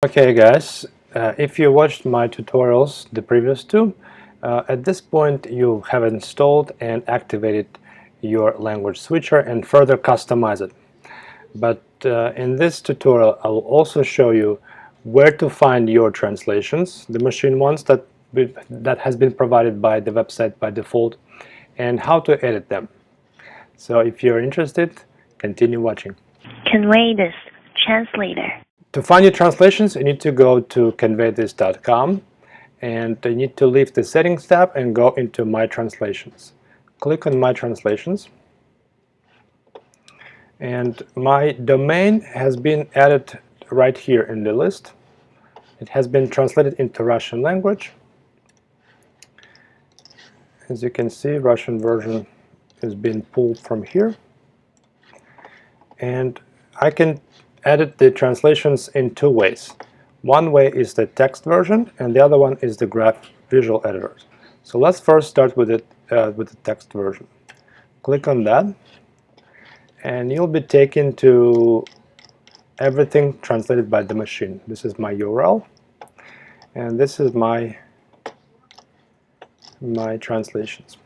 Okay guys, if you watched my tutorials, the previous two, at this point you have installed and activated your language switcher and further customize it. But in this tutorial I will also show you where to find your translations, the machine ones that has been provided by the website by default, and how to edit them. So if you're interested, continue watching. Conveythis translator. To find your translations, you need to go to conveythis.com and you need to leave the settings tab and go into My Translations. Click on My Translations, and my domain has been added right here in the list. It has been translated into Russian language. As you can see, Russian version is being pulled from here, and I can edit the translations in two ways. One way is the text version, and the other one is the graph visual editor. So let's first start with the text version. Click on that, and you'll be taken to everything translated by the machine. This is my URL, and this is my translations.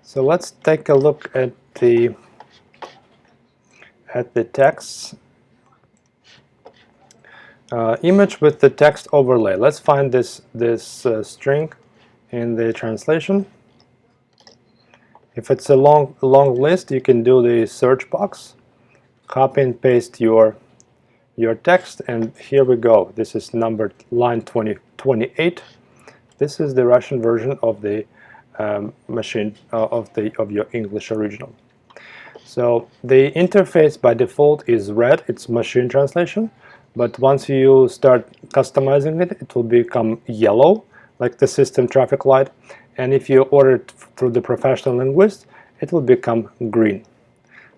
So let's take a look at the text. Image with the text overlay. Let's find this string in the translation. If it's a long list, you can do the search box, copy and paste your text, and here we go. This is numbered line 28. This is the Russian version of the machine of your English original. So the interface by default is red. It's machine translation. But once you start customizing it, it will become yellow, like the system traffic light. And if you order it through the professional linguist, it will become green.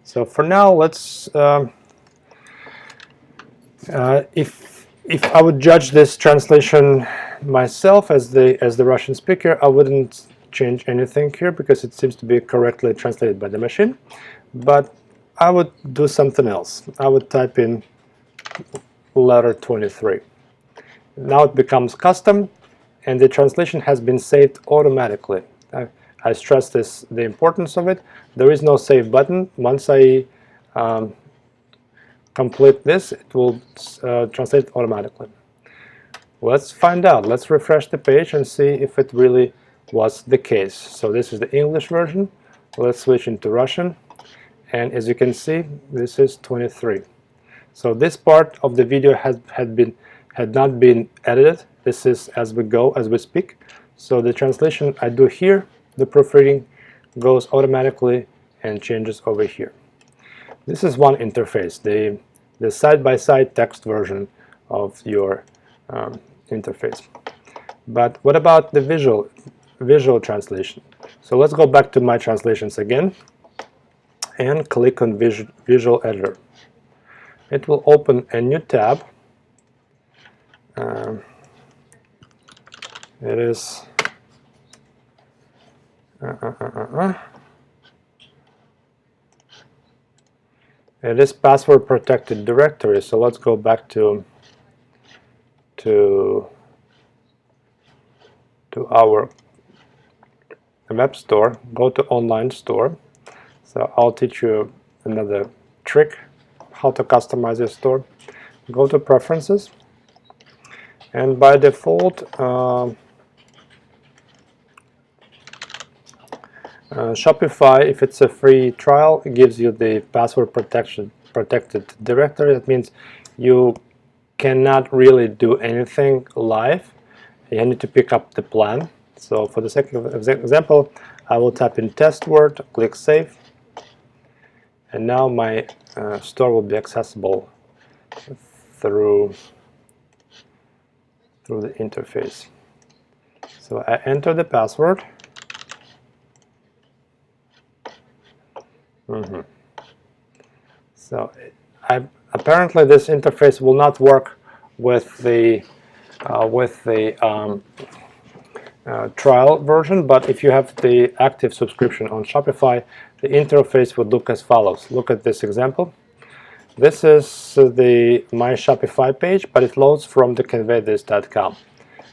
So for now, let's. If I would judge this translation myself as the Russian speaker, I wouldn't change anything here because it seems to be correctly translated by the machine. But I would do something else. I would type in letter 23. Now it becomes custom, and the translation has been saved automatically. I stress the importance of it. There is no save button. Once I complete this, it will translate automatically. Let's find out. Let's refresh the page and see if it really was the case. So this is the English version. Let's switch into Russian, and as you can see, this is 23. So this part of the video had not been edited. This is as we go, as we speak. So the translation I do here, the proofreading goes automatically and changes over here. This is one interface, the side-by-side text version of your interface. But what about the visual translation? So let's go back to My Translations again and click on Visual Editor. It will open a new tab. It is it is password protected directory. So let's go back to our web store. Go to online store. So I'll teach you another trick how to customize your store. Go to preferences, and by default Shopify, if it's a free trial, it gives you the password protected directory. That means you cannot really do anything live. You need to pick up the plan. So for the sake of example, I will type in test word, click save, and now my store will be accessible through the interface. So I enter the password. So apparently this interface will not work with the trial version, but if you have the active subscription on Shopify, the interface would look as follows. Look at this example. This is my Shopify page, but it loads from the conveythis.com.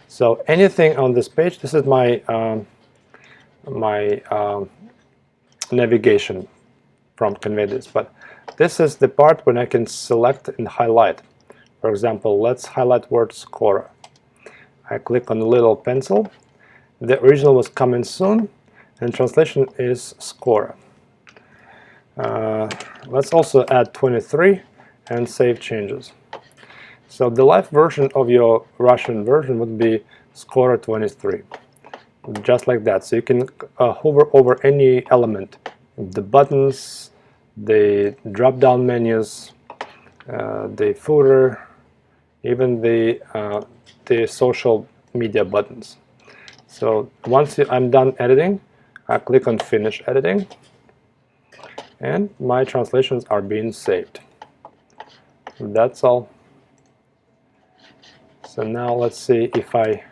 So anything on this page, this is my navigation from ConveyThis, but this is the part when I can select and highlight. For example, let's highlight word scorer. I click on the little pencil. The original was coming soon, and translation is scorer. Let's also add 23 and save changes. So the live version of your Russian version would be scorer 23, just like that. So you can hover over any element, the buttons, the drop-down menus, the footer, even the social media buttons. So once I'm done editing, I click on Finish Editing, and my translations are being saved. That's all. So now let's see if I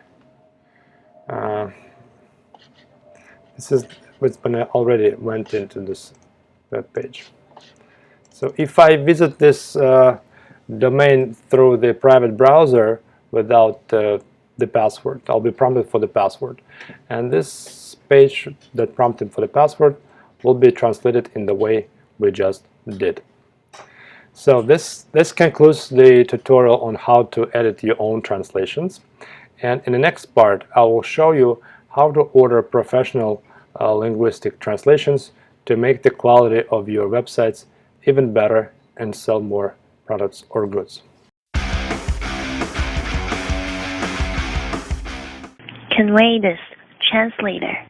this is when I already went into this web page. So if I visit this domain through the private browser without the password, I'll be prompted for the password, and this page that prompted for the password will be translated in the way we just did. So this concludes the tutorial on how to edit your own translations, and in the next part I will show you how to order professional linguistic translations to make the quality of your websites even better and sell more products or goods. Convey this, translator.